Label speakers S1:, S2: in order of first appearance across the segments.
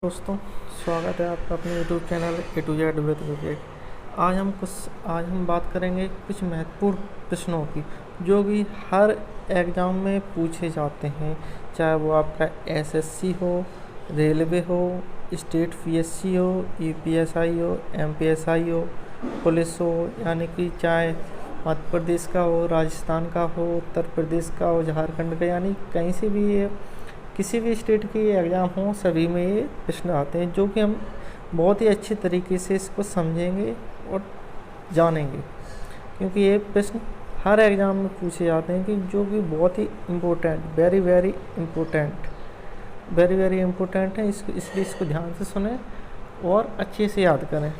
S1: दोस्तों, स्वागत है आपका अपने YouTube channel A to Z with Vivek. आज हम बात करेंगे कुछ महत्वपूर्ण प्रश्नों की जो कि हर एग्ज़ाम में पूछे जाते हैं, चाहे वो आपका एसएससी हो, रेलवे हो, स्टेट पीएससी हो, यूपीएसआई हो, एमपीएसआई हो, पुलिस हो, यानी कि चाहे मध्य प्रदेश का हो, राजस्थान का हो, उत्तर प्रदेश का हो, झारखंड का, यानी कहीं से भी ये किसी भी स्टेट की एग्ज़ाम हो, सभी में ये प्रश्न आते हैं जो कि हम बहुत ही अच्छे तरीके से इसको समझेंगे और जानेंगे, क्योंकि ये प्रश्न हर एग्ज़ाम में पूछे जाते हैं कि जो कि बहुत ही इम्पोर्टेंट, वेरी वेरी इम्पोर्टेंट है। इसलिए इसको ध्यान से सुने और अच्छे से याद करें।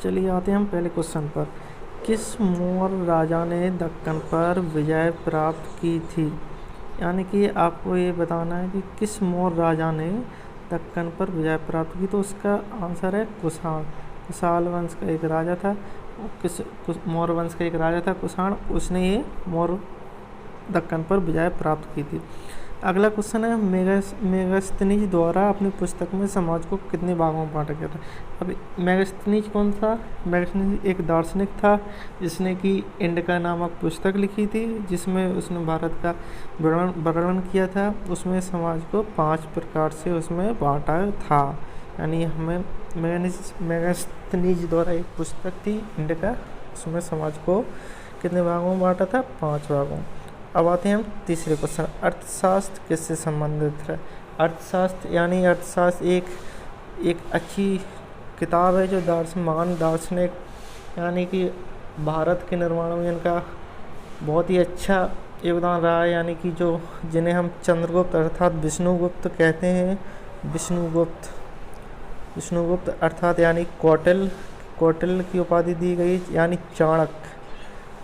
S1: चलिए आते हैं हम पहले क्वेश्चन पर। किस मौर्य राजा ने दक्कन पर विजय प्राप्त की थी? यानी कि आपको ये बताना है कि किस मौर्य राजा ने दक्कन पर विजय प्राप्त की। तो उसका आंसर है कुषाण। कुशाल वंश का एक राजा था, मौर्य वंश का एक राजा था कुषाण, उसने ये मौर्य दक्कन पर विजय प्राप्त की थी। अगला क्वेश्चन है, मेगास्थनीज द्वारा अपनी पुस्तक में समाज को कितने भागों में बांटा गया था? अब मेगास्थनीज कौन था? मेगास्थनीज एक दार्शनिक था जिसने कि इंडिका नामक पुस्तक लिखी थी, जिसमें उसने भारत का वर्णन किया था। उसमें समाज को 5 प्रकार से उसमें बांटा था। यानी हमें मेगास्थनीज द्वारा एक पुस्तक थी इंडिका, उसमें समाज को कितने भागों में बांटा था? 5 भागों। अब आते हैं हम तीसरे क्वेश्चन, अर्थशास्त्र किससे संबंधित है? अर्थशास्त्र एक अच्छी किताब है जो महान दार्शनिक, यानी कि भारत के निर्माण में इनका बहुत ही अच्छा योगदान रहा है। यानी कि जिन्हें हम चंद्रगुप्त अर्थात विष्णुगुप्त कहते हैं, विष्णुगुप्त अर्थात यानी कौटिल्य की उपाधि दी गई, यानी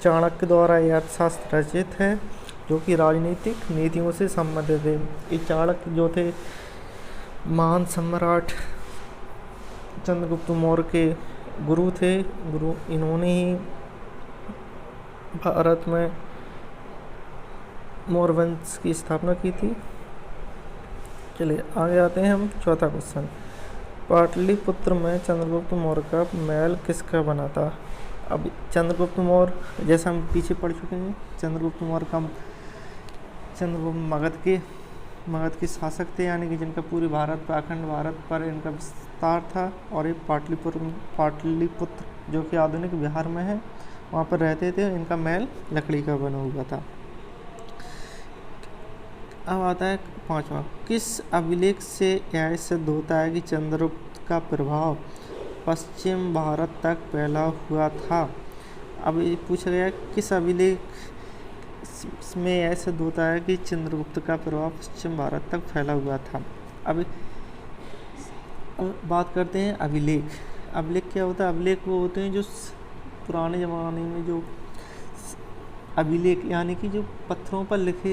S1: चाणक्य द्वारा यह अर्थशास्त्र रचित है जो कि राजनीतिक नीतियों से संबंधित है। ये चाणक्य जो थे महान सम्राट चंद्रगुप्त मौर्य के गुरु थे। इन्होंने ही भारत में मौर्य वंश की स्थापना की थी। चलिए आगे आते हैं हम चौथा क्वेश्चन, पाटलिपुत्र में चंद्रगुप्त मौर्य का महल किसका बना था? अब चंद्रगुप्त मौर्य जैसा हम पीछे पढ़ चुके हैं, चंद्रगुप्त मगध के शासक थे, यानी कि जिनका पूरे अखंड भारत पर इनका विस्तार था। और ये पाटलिपुत्र जो कि आधुनिक बिहार में है, वहाँ पर रहते थे। इनका महल लकड़ी का बना हुआ था। अब आता है 5वां, किस अभिलेख से यह सिद्ध होता है कि चंद्रगुप्त का प्रभाव पश्चिम भारत तक फैला हुआ था? अब ये पूछा गया किस अभिलेख में यह सिद्ध होता है कि चंद्रगुप्त का प्रभाव पश्चिम भारत तक फैला हुआ था। अब बात करते हैं अभिलेख क्या होता है? अभिलेख वो होते हैं जो पुराने ज़माने में जो अभिलेख, यानी कि जो पत्थरों पर लेख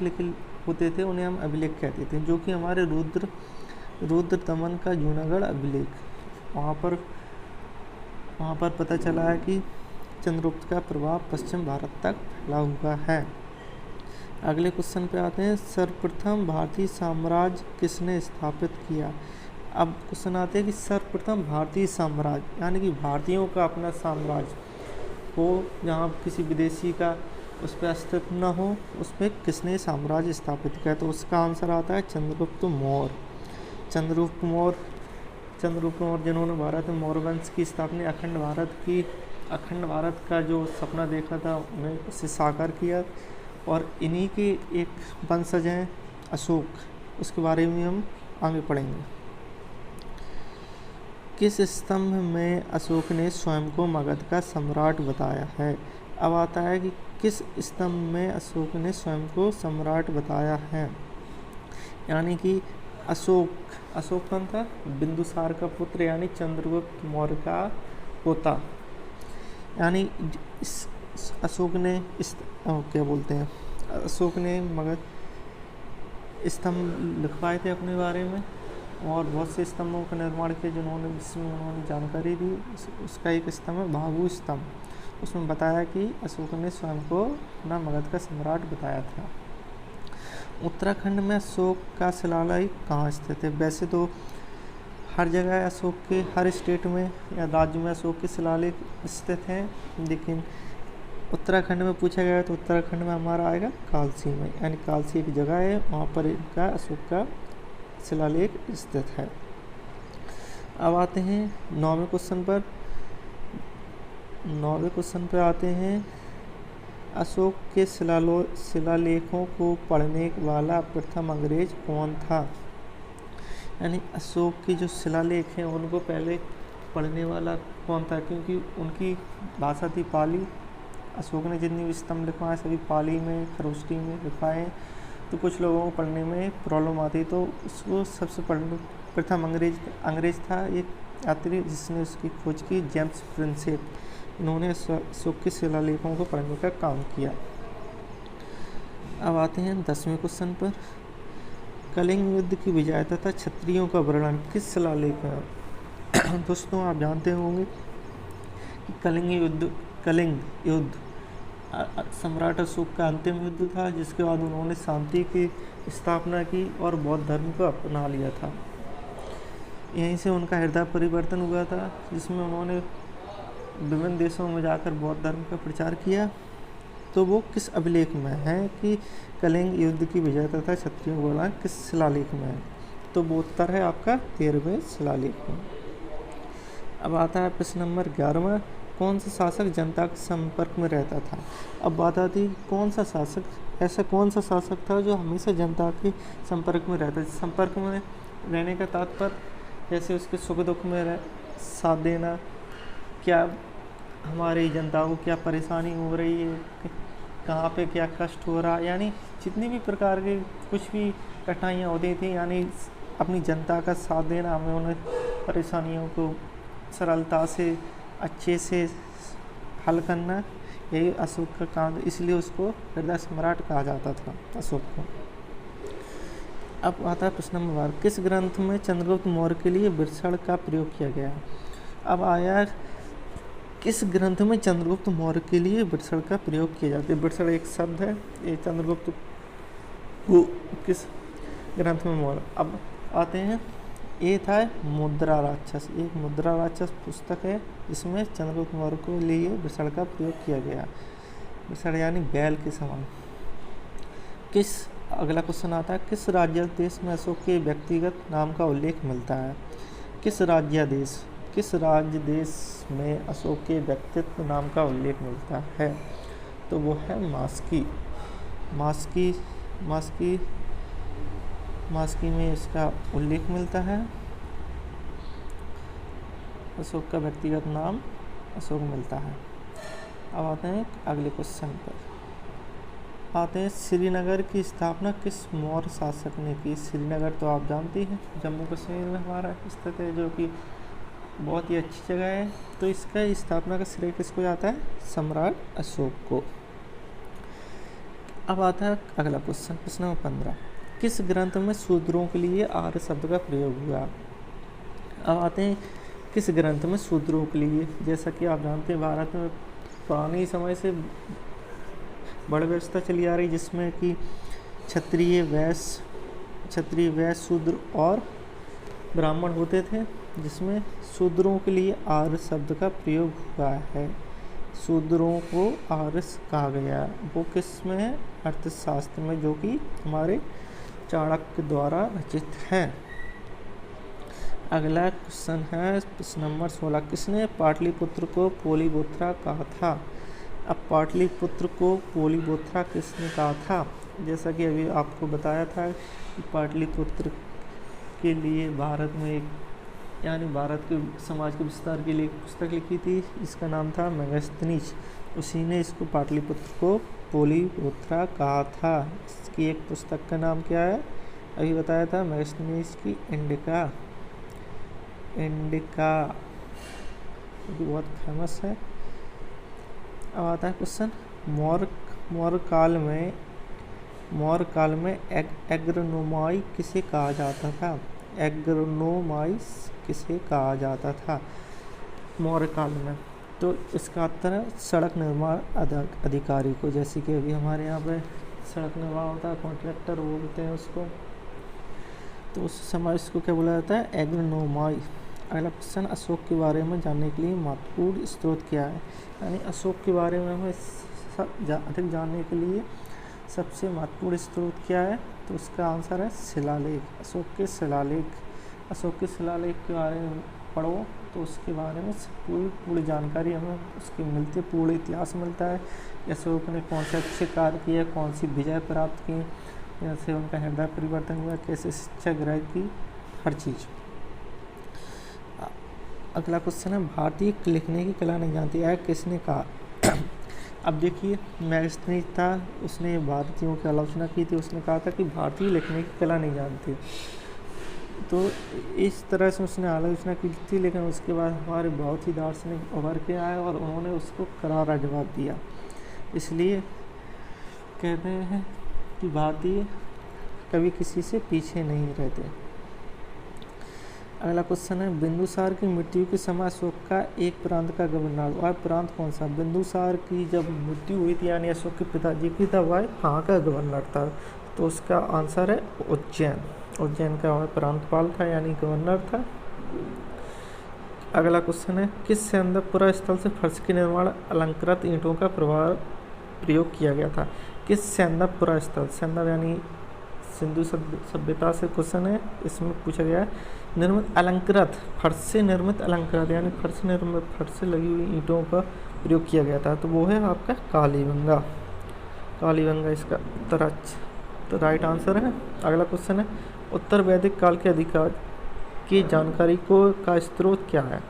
S1: लिखे होते थे, उन्हें हम अभिलेख कहते थे। जो कि हमारे रुद्र दमन का जूनागढ़ अभिलेख, वहाँ पर पता चला है कि चंद्रगुप्त का प्रभाव पश्चिम भारत तक फैला हुआ है। अगले क्वेश्चन पे आते हैं, सर्वप्रथम भारतीय साम्राज्य किसने स्थापित किया? अब क्वेश्चन आते हैं कि सर्वप्रथम भारतीय साम्राज्य, यानी कि भारतीयों का अपना साम्राज्य हो, जहाँ किसी विदेशी का उस पर अस्तित्व न हो, उस पर किसने साम्राज्य स्थापित किया? तो उसका आंसर आता है चंद्रगुप्त मौर्य जिन्होंने भारत में मौर्य वंश की स्थापना, अखंड भारत का जो सपना देखा था उन्हें उसे साकार किया। और इन्हीं के एक वंशज हैं अशोक, उसके बारे में हम आगे पढ़ेंगे। किस स्तंभ में अशोक ने स्वयं को मगध का सम्राट बताया है? अब आता है कि किस स्तंभ में अशोक ने स्वयं को सम्राट बताया है? यानी कि अशोक कौन था? बिंदुसार का पुत्र, यानी चंद्रगुप्त मौर्य का पोता। यानी अशोक ने मगध स्तंभ लिखवाए थे अपने बारे में, और बहुत से स्तंभों का निर्माण किया जिसमें उन्होंने जानकारी दी। उसका एक स्तंभ है भागु स्तंभ। उसमें बताया कि अशोक ने स्वयं को अपना मगध का सम्राट बताया था। उत्तराखंड में अशोक का शिलालेख कहाँ स्थित है? वैसे तो हर जगह अशोक के, हर स्टेट में या राज्य में अशोक के शिलालेख स्थित हैं, लेकिन उत्तराखंड में पूछा गया तो उत्तराखंड में हमारा आएगा कालसी में, यानी कालसी एक जगह है, वहाँ पर इनका अशोक का शिलालेख स्थित है। अब आते हैं 9वें क्वेश्चन पर आते हैं। अशोक के शिलालेखों को पढ़ने वाला प्रथम अंग्रेज कौन था? यानी अशोक की जो शिलालेख हैं उनको पहले पढ़ने वाला कौन था, क्योंकि उनकी भाषा थी पाली। अशोक ने जितनी भी स्तंभ लिखवाए सभी पाली में, खरोष्टी में लिखवाए, तो कुछ लोगों को पढ़ने में प्रॉब्लम आती, तो उसको सबसे प्रथम अंग्रेज था एक यात्री जिसने उसकी खोज की, जेम्स प्रिंसेप। इन्होंने अशोक के शिलालेखों को पढ़ने का काम किया। अब आते हैं 10वें क्वेश्चन पर। कलिंग युद्ध की विजय तथा क्षत्रियों का वर्णन किस शिलालेख में? दोस्तों आप जानते होंगे कि कलिंग युद्ध सम्राट अशोक का अंतिम युद्ध था, जिसके बाद उन्होंने शांति की स्थापना की और बौद्ध धर्म को अपना लिया था। यहीं से उनका हृदय परिवर्तन हुआ था, जिसमें उन्होंने विभिन्न देशों में जाकर बौद्ध धर्म का प्रचार किया। तो वो किस अभिलेख में है कि कलिंग युद्ध की विजय तथा क्षत्रियों का वर्णन किस शिलालेख में है? तो वो उत्तर है आपका 13वें शिलालेख में। अब आता है प्रश्न नंबर 11वां। कौन सा शासक जनता के संपर्क में रहता था? अब बात आती है ऐसा कौन सा शासक था जो हमेशा जनता के संपर्क में रहता है? संपर्क में रहने का तात्पर्य जैसे उसके सुख दुख में साथ देना, क्या हमारी जनता को क्या परेशानी हो रही है, कहाँ पे क्या कष्ट हो रहा, यानी जितनी भी प्रकार के कुछ भी कठिनाइयाँ होती थी, यानी अपनी जनता का साथ देना, हमें उन्हें परेशानियों को सरलता से अच्छे से हल करना, यही अशोक का काम। इसलिए उसको हृदय सम्राट कहा जाता था अशोक को। अब आता है प्रश्न नंबर 12। किस ग्रंथ में चंद्रगुप्त मौर्य के लिए वृषण का प्रयोग किया गया? अब आया किस ग्रंथ में चंद्रगुप्त मौर्य के लिए वृषण का प्रयोग किया जाता है? वृषण एक शब्द है, ये चंद्रगुप्त को किस ग्रंथ में मौर्य। अब आते हैं, ये था मुद्रा राक्षस, एक मुद्रा राक्षस पुस्तक है जिसमें चंद्रगुप्त मौर्य को लिए वृषण का प्रयोग किया गया। वृषण यानी बैल के समान। अगला क्वेश्चन आता है, किस राज्य देश में अशोक के व्यक्तिगत नाम का उल्लेख मिलता है? किस राज्य देश में अशोक के व्यक्तित्व नाम का उल्लेख मिलता है? तो वो है मास्की में इसका उल्लेख मिलता है। अशोक का व्यक्तिगत नाम अशोक मिलता है। अब आते हैं अगले क्वेश्चन पर। श्रीनगर की स्थापना किस मौर्य शासक ने की? श्रीनगर तो आप जानते हैं जम्मू कश्मीर में हमारा स्थित है, जो कि बहुत ही अच्छी जगह है। तो इसका स्थापना का श्रेय किसको जाता है? सम्राट अशोक को। अब आता है अगला क्वेश्चन, प्रश्न नंबर 15। किस ग्रंथ में शूद्रों के लिए आर्य शब्द का प्रयोग हुआ? अब आते हैं किस ग्रंथ में शूद्रों के लिए, जैसा कि आप जानते हैं भारत में पुराने समय से बड़ व्यवस्था चली आ रही, जिसमें कि क्षत्रिय वैश्य शूद्र और ब्राह्मण होते थे, जिसमें शूद्रों के लिए आर्य शब्द का प्रयोग हुआ है। शूद्रों को आर्य कहा गया, वो किस में है? अर्थशास्त्र में, जो कि हमारे चाणक्य द्वारा रचित है। अगला क्वेश्चन है प्रश्न नंबर 16। किसने पाटलिपुत्र को पोलीबोथरा कहा था? अब पाटलिपुत्र को पोलीबोथरा किसने कहा था? जैसा कि अभी आपको बताया था कि पाटलिपुत्र के लिए भारत में यानी भारत के समाज के विस्तार के लिए एक पुस्तक लिखी थी, इसका नाम था मेगास्थनीज। उसी ने इसको पाटलिपुत्र को पोलीबोथरा कहा था। इसकी एक पुस्तक का नाम क्या है? अभी बताया था, मेगास्थनीज की इंडिका, बहुत फेमस है। अब आता है क्वेश्चन, मौर्य काल में एग्रोनोमाई किसे कहा जाता था? एग्रोनोमाइस किसे कहा जाता था मौर्य काल में? तो इसका उत्तर है सड़क निर्माण अधिकारी को। जैसे कि अभी हमारे यहाँ पे सड़क निर्माण होता है, कॉन्ट्रैक्टर बोलते हैं उसको, तो उस समय इसको क्या बोला जाता है, एग्रोनोमाई। अगला क्वेश्चन, अशोक के बारे में जानने के लिए महत्वपूर्ण स्रोत क्या है। यानी अशोक के बारे में हमें अधिक जानने के लिए सबसे महत्वपूर्ण स्रोत क्या है, तो उसका आंसर है शिलालेख, अशोक के शिलालेख। अशोक के शिलालेख के बारे में पढ़ो तो उसके बारे में पूरी जानकारी हमें उसकी मिलती है, पूर्ण इतिहास मिलता है। अशोक ने कौन से अच्छे कार्य किए, कौन सी विजय प्राप्त की, जैसे उनका हृदय परिवर्तन हुआ, कैसे शिक्षा ग्रहण की, हर चीज़। अगला क्वेश्चन है, भारतीय लिखने की कला नहीं जानती है, किसने कहा। अब देखिए, मैगस्नीज था, उसने भारतीयों की आलोचना की थी, उसने कहा था कि भारतीय लिखने की कला नहीं जानती, तो इस तरह से उसने आलोचना की थी। लेकिन उसके बाद हमारे बहुत ही दार्शनिक उभर के आए और उन्होंने उसको करारा जवाब दिया। इसलिए कहते हैं कि भारतीय कभी किसी से पीछे नहीं रहते। अगला क्वेश्चन है, बिंदुसार की मृत्यु के समय अशोक का एक प्रांत का गवर्नर, वह प्रांत कौन सा। बिंदुसार की जब मृत्यु हुई थी, यानी अशोक के पिताजी की, तब वह कहाँ का गवर्नर था, तो उसका आंसर है उज्जैन। उज्जैन का वह प्रांतपाल था, यानी गवर्नर था। अगला क्वेश्चन है, किस सैंदवपुरा स्थल से फर्श के निर्माण अलंकृत ईंटों का प्रयोग किया गया था। किस सैंदवपुरा स्थल, सैंदव यानी सिंधु सभ्यता से क्वेश्चन है, इसमें पूछा गया है निर्मित अलंकृत, फर्श से निर्मित अलंकृत यानी फर्श से लगी हुई ईंटों का प्रयोग किया गया था, तो वो है आपका कालीबंगा। कालीबंगा इसका उत्तर तो राइट आंसर है। अगला क्वेश्चन है, उत्तर वैदिक काल के अधिकार की जानकारी का स्रोत क्या है।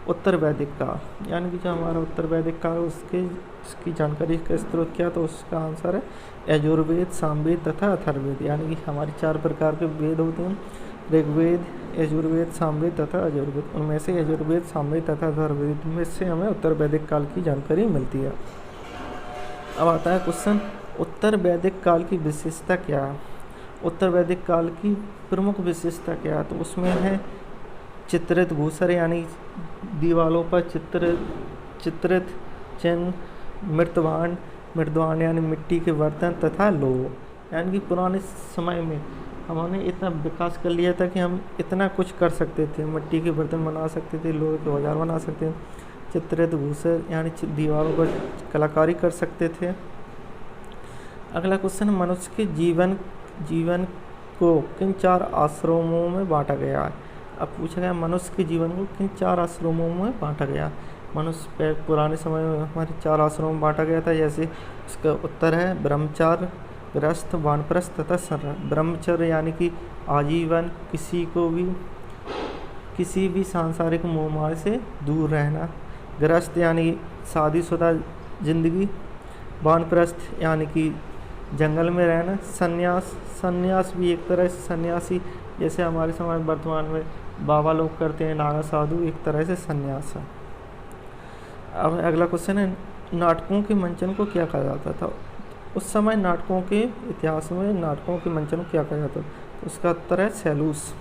S1: उत्तर वैदिक काल यानी कि जो हमारा उत्तर वैदिक काल उसकी जानकारी का स्रोत क्या है, तो उसका आंसर है यजुर्वेद, सामवेद तथा अथर्ववेद। यानी कि हमारी 4 प्रकार के वेद होते हैं, ऋग्वेद, यजुर्वेद, सामवेद तथा अथर्ववेद। उनमें से यजुर्वेद, सामवेद तथा अथर्ववेद में से हमें उत्तर वैदिक काल की जानकारी मिलती है। अब आता है क्वेश्चन, उत्तर वैदिक काल की विशेषता क्या है। उत्तर वैदिक काल की प्रमुख विशेषता क्या है, तो उसमें है चित्रित भूसर यानी दीवारों पर चित्रित चिन्ह, मृतभांड यानी मिट्टी के बर्तन तथा लोह। यानी कि पुराने समय में हमने इतना विकास कर लिया था कि हम इतना कुछ कर सकते थे, मिट्टी के बर्तन बना सकते थे, लोहे के औजार बना सकते थे, चित्रित भूसर यानी दीवारों पर कलाकारी कर सकते थे। अगला क्वेश्चन, मनुष्य के जीवन को किन 4 आश्रमों में बांटा गया है। अब पूछा गया मनुष्य के जीवन को किन 4 आश्रमों में बांटा गया। मनुष्य पुराने समय में हमारे 4 आश्रमों में बांटा गया था। जैसे इसका उत्तर है ब्रह्मचार्य, गृहस्थ, वानप्रस्थ तथा शरण। ब्रह्मचर्य यानी कि आजीवन किसी भी सांसारिक मोहमाया से दूर रहना। गृहस्थ यानी शादीशुदा जिंदगी। वानप्रस्थ यानी कि जंगल में रहना। संन्यास भी एक तरह से सन्यासी, जैसे हमारे समाज वर्तमान में बाबा लोग करते हैं, नागा साधु, एक तरह से संन्यास है। अब अगला क्वेश्चन है, नाटकों के मंचन को क्या कहा जाता था। उस समय नाटकों के इतिहास में नाटकों के मंचन को क्या कहा जाता था, तो उसका उत्तर है सैलूस।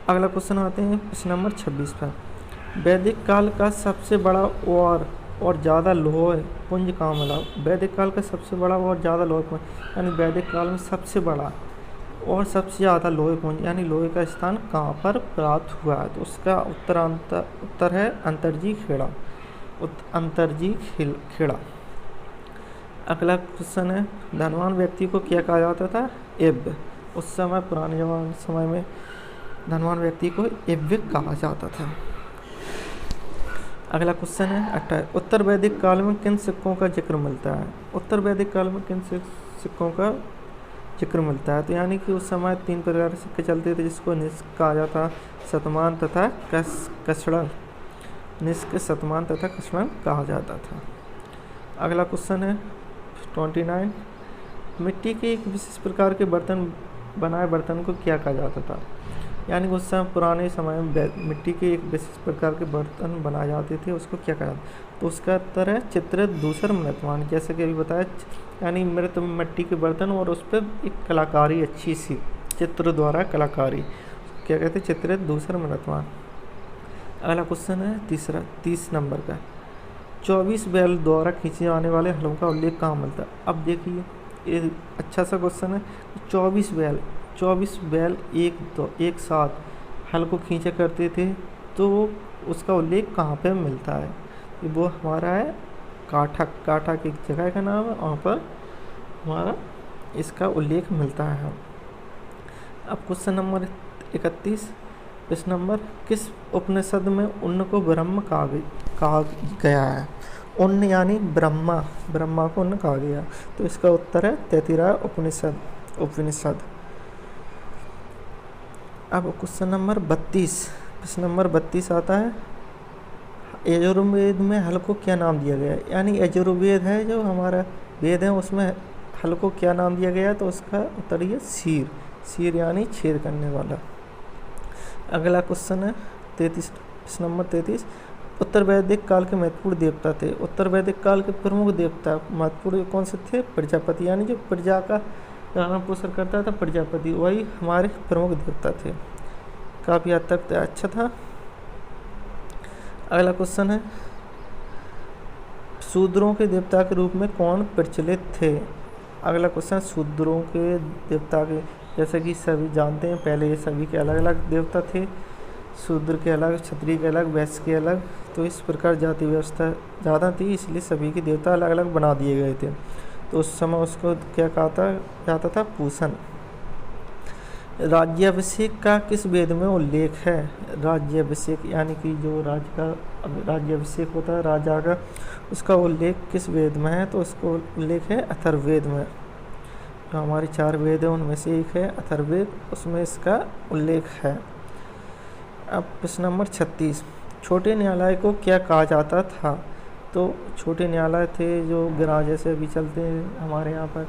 S1: अगला क्वेश्चन आते हैं प्रश्न नंबर 26 पर, वैदिक काल का सबसे बड़ा और ज़्यादा लोह पुंज कहाँ मिला। वैदिक काल का सबसे बड़ा और ज़्यादा लोह पुंज, यानी वैदिक काल में सबसे बड़ा और सबसे ज़्यादा लोहे पुंज यानी लोहे का स्थान कहाँ पर प्राप्त हुआ है, तो उसका उत्तर है अंतर्जी खेड़ा। अगला क्वेश्चन है, धनवान व्यक्ति को क्या कहा जाता था, एव्य। उस समय पुराने समय में धनवान व्यक्ति को एव्य कहा जाता था। अगला क्वेश्चन है 28, उत्तर वैदिक काल में किन सिक्कों का जिक्र मिलता है। उत्तर वैदिक काल में किन सिक्कों का जिक्र मिलता है, तो यानी कि उस समय 3 प्रकार के सिक्के चलते थे, जिसको निष्क कहा जाता, शतमान तथा कषणन। निष्क, शतमान तथा कषणन कहा जाता था। अगला क्वेश्चन है 29, मिट्टी के एक विशेष प्रकार के बनाए बर्तन को क्या कहा जाता था। यानी उस समय पुराने समय में मिट्टी के एक विशेष प्रकार के बर्तन बनाए जाते थे, उसको क्या कहा जाता, तो उसका उत्तर है चित्रित दूसर मृतवान। जैसे कि अभी बताया, यानी मृत मिट्टी के बर्तन और उस पर एक कलाकारी अच्छी सी चित्र द्वारा कलाकारी क्या कहते हैं, चित्रित दूसर मृतवान। अगला क्वेश्चन है तीसरा 30 नंबर का, 24 बैल द्वारा खींचे जाने वाले हलों का उल्लेख कहाँ मिलता है। अब देखिए ये अच्छा सा क्वेश्चन है। 24 बैल एक साथ हल को खींचा करते थे, तो उसका उल्लेख कहाँ पे मिलता है। वो हमारा है काठक एक जगह का नाम है, वहाँ पर हमारा इसका उल्लेख मिलता है। अब क्वेश्चन नंबर 31 प्रश्न नंबर, किस उपनिषद में उन्न को ब्रह्म कहा गया है। उन्न यानी ब्रह्मा को उन्न कहा गया, तो इसका उत्तर है तैत्तिरीय उपनिषद। अब क्वेश्चन नंबर 32 प्रश्न नंबर 32 आता है, यजुर्वेद में हल को क्या नाम दिया गया है। यानी यजुर्वेद है जो हमारा वेद है, उसमें हल को क्या नाम दिया गया है, तो उसका उत्तर है शीर यानी छेद करने वाला। अगला क्वेश्चन है 33 प्रश्न नंबर 33, उत्तर वैदिक काल के महत्वपूर्ण देवता थे। उत्तर वैदिक काल के प्रमुख देवता महत्वपूर्ण कौन से थे। प्रजापति, यानी जो प्रजा का पालन पोषण करता था प्रजापति, वही हमारे प्रमुख देवता थे। काफ़ी हद तक अच्छा था। अगला क्वेश्चन है, शूद्रों के देवता के रूप में कौन प्रचलित थे। अगला क्वेश्चन, शूद्रों के देवता के, जैसे कि सभी जानते हैं पहले ये सभी के अलग अलग देवता थे, शूद्र के अलग, क्षत्रिय के अलग, वैश्य के अलग। तो इस प्रकार जाति व्यवस्था ज़्यादा थी, इसलिए सभी के देवता अलग अलग बना दिए गए थे। तो उस समय उसको क्या कहा जाता था, पूषण। राज्याभिषेक का किस वेद में उल्लेख है। राज्याभिषेक यानी कि जो राज्य का राज्याभिषेक होता है राजा का, उसका उल्लेख किस वेद में है, तो उसको उल्लेख है अथर्ववेद में। जो हमारी 4 वेद हैं उनमें से एक है अथर्ववेद, उसमें इसका उल्लेख है। अब प्रश्न नंबर 36, छोटे न्यायालय को क्या कहा जाता था। तो छोटे न्यायालय थे जो ग्राम, जैसे अभी चलते हैं हमारे यहाँ पर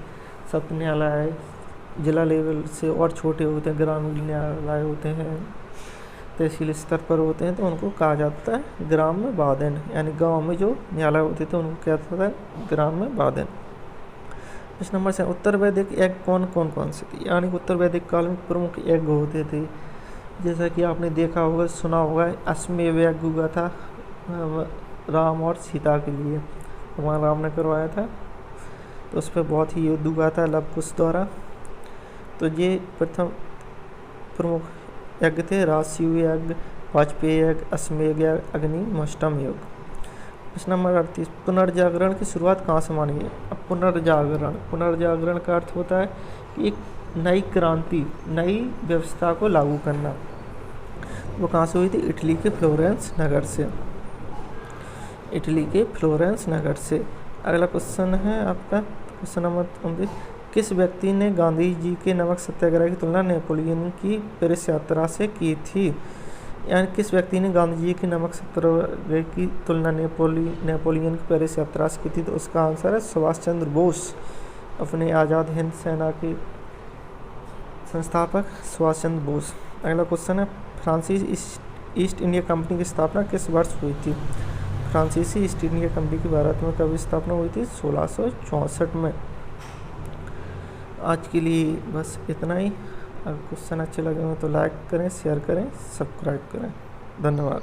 S1: सत्र न्यायालय जिला लेवल से और छोटे होते हैं, ग्रामीण न्यायालय होते हैं, तहसील स्तर पर होते हैं, तो उनको कहा जाता है ग्राम में वादन। यानी गांव में जो न्यायालय होते थे उनको क्या कहता था, ग्राम में वादन। प्रश्न नंबर 7, उत्तर वैदिक यज्ञ कौन से थे। यानी उत्तर वैदिक काल में प्रमुख यज्ञ होते थे, जैसा कि आपने देखा होगा, सुना होगा, अश्वमेध यज्ञ हुआ था राम और सीता के लिए, भगवान राम ने करवाया था। तो उस पर बहुत ही युद्ध हुआ था लव कुश द्वारा। तो ये प्रथम प्रमुख यज्ञ थे, राजसूय यज्ञ, वाजपेयी यज्ञ, अश्वमेध यज्ञ, अग्निहोत्रम यज्ञ। प्रश्न नंबर 38, पुनर्जागरण की शुरुआत कहाँ से मानी है। अब पुनर्जागरण का अर्थ होता है कि एक नई क्रांति, नई व्यवस्था को लागू करना। वो कहाँ से हुई थी, इटली के फ्लोरेंस नगर से। अगला क्वेश्चन है आपका क्वेश्चन नंबर 29, किस व्यक्ति ने गांधी जी के नमक सत्याग्रह की तुलना नेपोलियन की पेरिस यात्रा से की थी। यानी किस व्यक्ति ने गांधी जी के नमक सत्याग्रह की तुलना नेपोलियन की पेरिस यात्रा से की थी। तो उसका आंसर है सुभाष चंद्र बोस, अपने आज़ाद हिंद सेना के संस्थापक सुभाष चंद्र बोस। अगला क्वेश्चन है, फ्रांसीसी ईस्ट इंडिया कंपनी की स्थापना किस वर्ष हुई थी। फ्रांसीसी ईस्ट इंडिया कंपनी की भारत में कब स्थापना हुई थी, 1664 में। आज के लिए बस इतना ही। अगर क्वेश्चन अच्छे लगे हो तो लाइक करें, शेयर करें, सब्सक्राइब करें। धन्यवाद।